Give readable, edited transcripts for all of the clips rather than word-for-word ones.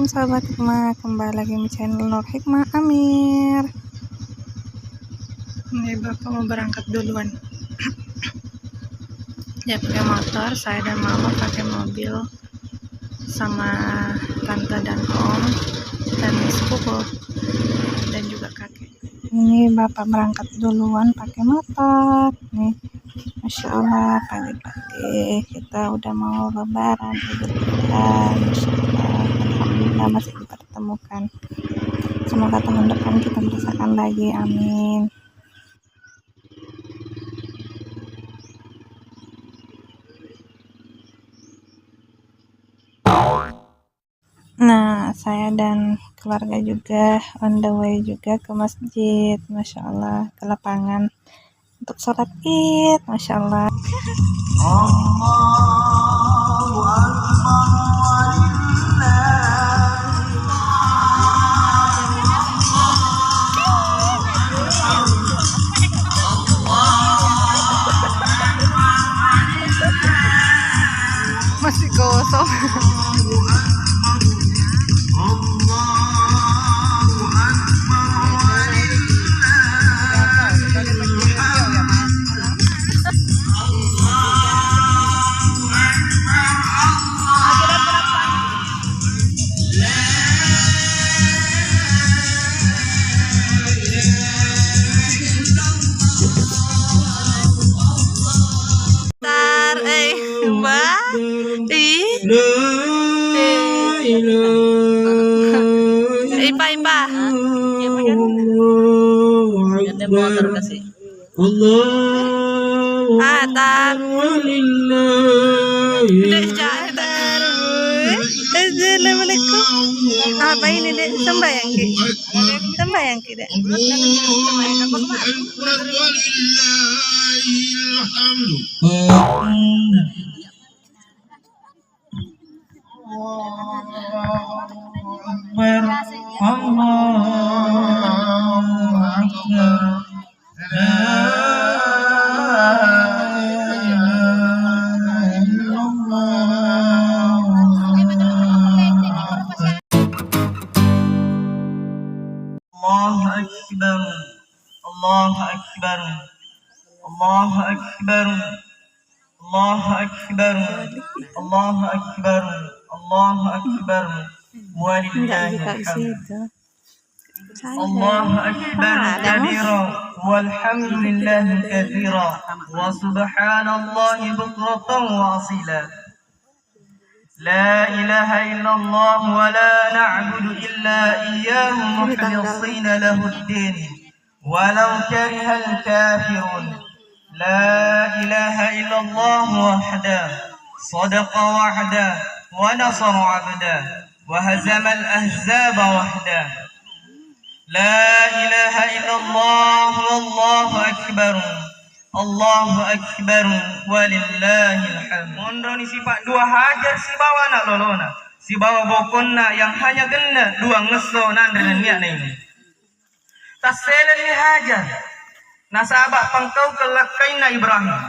sahabat Hikmah, kembali lagi di channel Nur Hikmah Amir. Ini bapak mau berangkat duluan. Dia pakai motor, saya dan mama pakai mobil sama tante dan om dan sepupu dan juga kakek. Ini bapak berangkat duluan pakai motor nih. Masya Allah, pagi-pagi kita udah mau lebaran Idul Adha. Masya Allah, alhamdulillah masih dipertemukan. Semoga tahun depan kita merasakan lagi, amin. Nah, saya dan keluarga juga on the way juga ke masjid, Masya Allah, ke lapangan untuk sholat id, Masya Allah. Allahu Akbar. Masih kosong. Assalamualaikum. Apa ini dek? Sembayang ki? Sembayang ki dek? Allahu Akbar, Allahu Akbar, Allahu Akbar, Allahu Akbar, Allahu Akbar, walillahil hamd. Allahu Akbar kabira walhamdulillahi katsira wa subhanallahi bukratan wa asila. La ilaha illallah wa la na'budu illa iyyahu mukhlisina lahud-din walau karihal kafirun. La ilaha illallah wahdah sadaqa wahdah wa nasara 'abdah wa hazamal ahzaba wahdah. La ilaha illallah wallahu akbar, Allahu akbar, walillahil hamd. Mondoni sifat dua hajar si bawa nak lolona, si bawa bokonna yang hanya kena dua ngeso nandan niat ini. Taselen ni hajar. Nasabak pangkau kelakaina Ibrahim.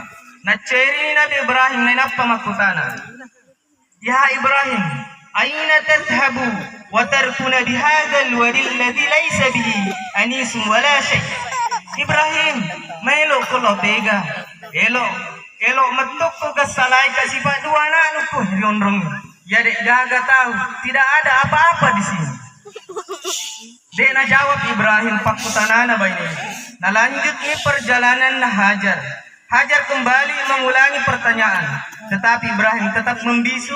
Na ceri Nabi Ibrahim na napa makutana. Ya Ibrahim, aina tadhhabu wa tarkuna bihadzal wadi alladhi laysa bihi anisun wala shay. Ibrahim, melo kulo pega. Elo metuk ko kasalay ka sifat dua na ano ko rionrong. Ya dek gaga tahu tidak ada apa-apa di sini. Dek na jawab Ibrahim pakutanana baini. Nalanjut ni perjalanan Hajar. Hajar kembali mengulangi pertanyaan, tetapi Ibrahim tetap membisu.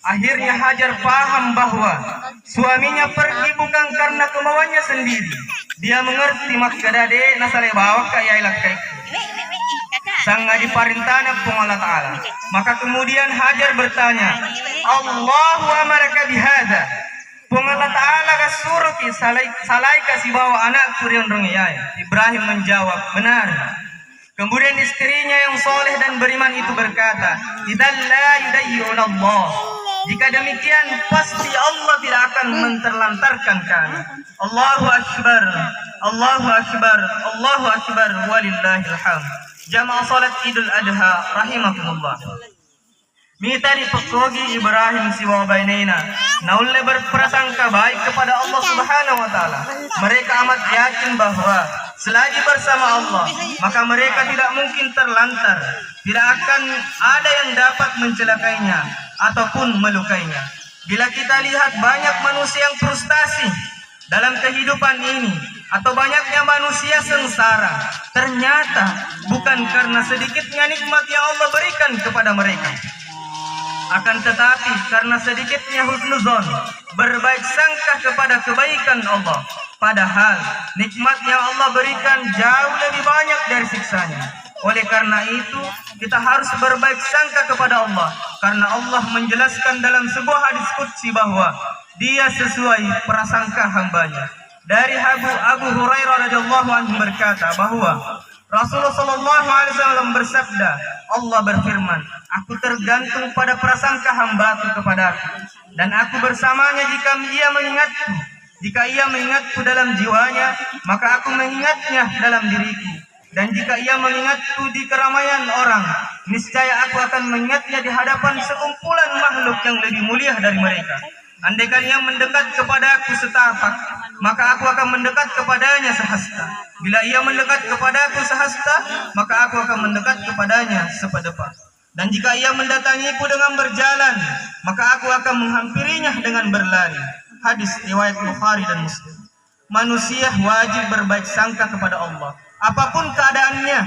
Akhirnya Hajar paham bahwa suaminya pergi bukan karena kemauannya sendiri. Dia mengerti makadade nasale bawa kaya ilakai. Sanga diparintana pung Allah Ta'ala. Maka kemudian Hajar bertanya, Allahu amaraka bihadza. Pung Allah Ta'ala kasuruki salai kasih bawa anak kurion rongiyai. Ibrahim menjawab, benar. Kemudian istrinya yang soleh dan beriman itu berkata, idzal la yudayyun Allah. Jika demikian pasti Allah tidak akan menterlantarkan kami. Allahu Akbar, Allahu Akbar, Allahu Akbar, walillahil hamd. Jamaah salat Idul Adha rahimakumullah. Mita dipekogi Ibrahim siwa bainaina. Naulle berprasangka baik kepada Allah Subhanahu wa taala. Mereka amat yakin bahwa selagi bersama Allah, maka mereka tidak mungkin terlantar. Tidak akan ada yang dapat mencelakainya ataupun melukainya. Bila kita lihat banyak manusia yang frustasi dalam kehidupan ini, atau banyaknya manusia sengsara, ternyata bukan karena sedikitnya nikmat yang Allah berikan kepada mereka, akan tetapi karena sedikitnya husnuzon, berbaik sangka kepada kebaikan Allah. Padahal nikmat yang Allah berikan jauh lebih banyak dari siksanya. Oleh karena itu kita harus berbaik sangka kepada Allah, karena Allah menjelaskan dalam sebuah hadis qudsi bahwa Dia sesuai prasangka hambanya. Dari Abu Hurairah radhiyallahu anhu berkata bahwa Rasulullah sallallahu alaihi wasallam bersabda, Allah berfirman, aku tergantung pada prasangka hambaku kepadaku, dan aku bersamanya jika ia mengingatku. Jika ia mengingatku dalam jiwanya, maka aku mengingatnya dalam diriku. Dan jika ia mengingatku di keramaian orang, niscaya aku akan mengingatnya di hadapan sekumpulan makhluk yang lebih mulia dari mereka. Andaikan ia mendekat kepadaku setapak, maka aku akan mendekat kepadanya sehasta. Bila ia mendekat kepadaku sehasta, maka aku akan mendekat kepadanya sepedepat. Dan jika ia mendatangiku dengan berjalan, maka aku akan menghampirinya dengan berlari. Hadis riwayat Bukhari dan Muslim. Manusia wajib berbaik sangka kepada Allah, apapun keadaannya,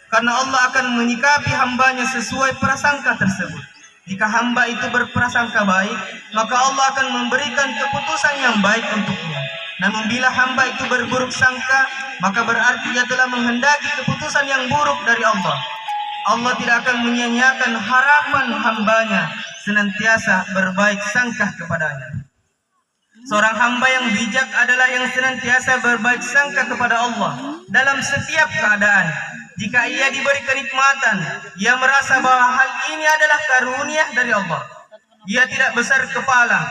karena Allah akan menyikapi hambanya sesuai prasangka tersebut. Jika hamba itu berprasangka baik, maka Allah akan memberikan keputusan yang baik untuknya. Namun bila hamba itu berburuk sangka, maka berarti ia telah menghendaki keputusan yang buruk dari Allah. Allah tidak akan menyia-nyiakan harapan hambanya, senantiasa berbaik sangka kepadanya. Seorang hamba yang bijak adalah yang senantiasa berbaik sangka kepada Allah dalam setiap keadaan. Jika ia diberi kenikmatan, ia merasa bahwa hal ini adalah karunia dari Allah. Ia tidak besar kepala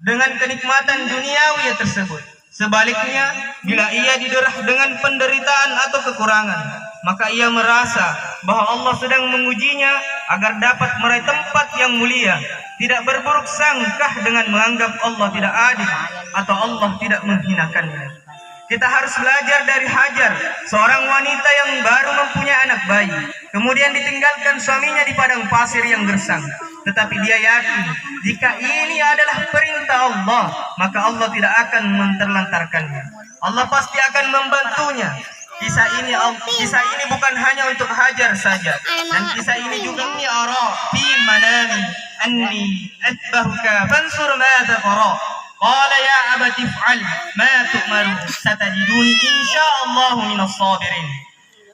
dengan kenikmatan duniawi tersebut. Sebaliknya, bila ia diderah dengan penderitaan atau kekurangan, maka ia merasa bahwa Allah sedang mengujinya agar dapat meraih tempat yang mulia. Tidak berburuk sangka dengan menganggap Allah tidak adil atau Allah tidak menghinakannya. Kita harus belajar dari Hajar, seorang wanita yang baru mempunyai anak bayi, kemudian ditinggalkan suaminya di padang pasir yang gersang. Tetapi dia yakin, jika ini adalah perintah Allah, maka Allah tidak akan menterlantarkannya. Allah pasti akan membantunya. Kisah ini bukan hanya untuk Hajar saja, dan kisah ini juga ara fi manami anni atbahuka fansur ma taqra. Qala ya abati if'al ma tu'maru satajiduni insyaallahu minas sabirin.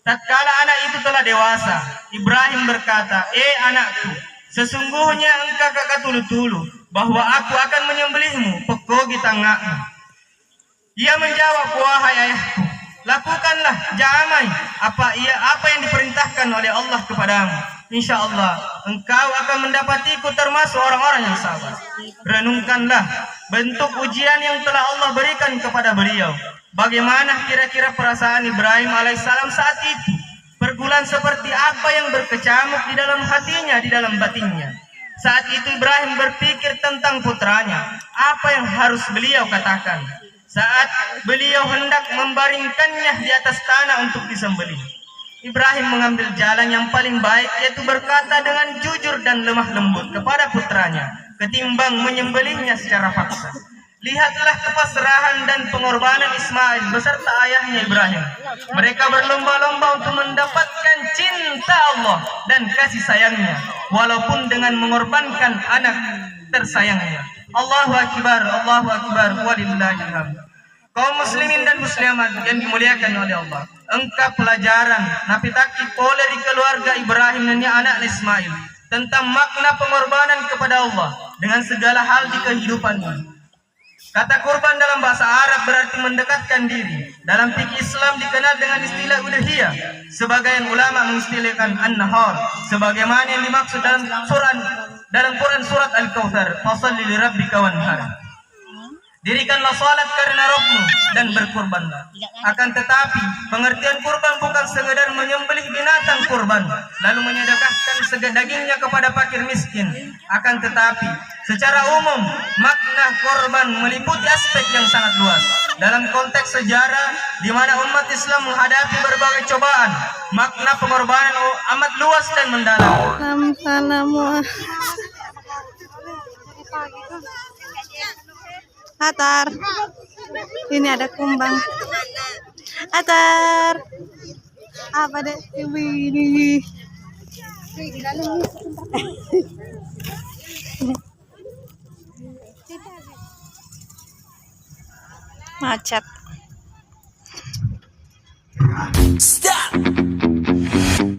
Tatkala anak itu telah dewasa, Ibrahim berkata, anakku, sesungguhnya engkau kakak tulu-tulu bahwa aku akan menyembelihmu pekogi tangakmu. Ia menjawab, wahai ayahku, lakukanlah jamai apa yang diperintahkan oleh Allah kepadamu. Insya Allah engkau akan mendapatiku termasuk orang-orang yang sabar. Renungkanlah bentuk ujian yang telah Allah berikan kepada beliau. Bagaimana kira-kira perasaan Ibrahim alaihissalam saat itu? Pergumulan seperti apa yang berkecamuk di dalam hatinya, di dalam batinnya. Saat itu Ibrahim berpikir tentang putranya. Apa yang harus beliau katakan saat beliau hendak membaringkannya di atas tanah untuk disembelih? Ibrahim mengambil jalan yang paling baik, yaitu berkata dengan jujur dan lemah lembut kepada putranya, ketimbang menyembelihnya secara paksa. Lihatlah kepasrahan dan pengorbanan Ismail beserta ayahnya Ibrahim. Mereka berlomba-lomba untuk mendapatkan cinta Allah dan kasih sayangnya, walaupun dengan mengorbankan anak tersayangnya. Allahu Akbar, Allahu Akbar, walillahil hamd. Kaum muslimin dan muslimat yang dimuliakan oleh Allah, engkau pelajaran napitaki oleh di keluarga Ibrahim dan anak Ismail tentang makna pengorbanan kepada Allah dengan segala hal di kehidupannya. Kata kurban dalam bahasa Arab berarti mendekatkan diri. Dalam fikih Islam dikenal dengan istilah udhiyah. Sebagian ulama mengistilahkan an-nahar, sebagaimana yang dimaksud dalam Quran surat Al-Kautsar, fashalli li rabbika wanhar. Dirikanlah salat karena Rabbmu dan berkurbanlah. Akan tetapi pengertian kurban bukan sekedar menyembelih binatang kurban lalu menyedekahkan menyerahkan dagingnya kepada fakir miskin. Akan tetapi, secara umum, makna korban meliputi aspek yang sangat luas. Dalam konteks sejarah, di mana umat Islam menghadapi berbagai cobaan, makna pengorbanan amat luas dan mendalam. Atar, ini ada kumbang. Atar, apa deh ini? Macet. Stop.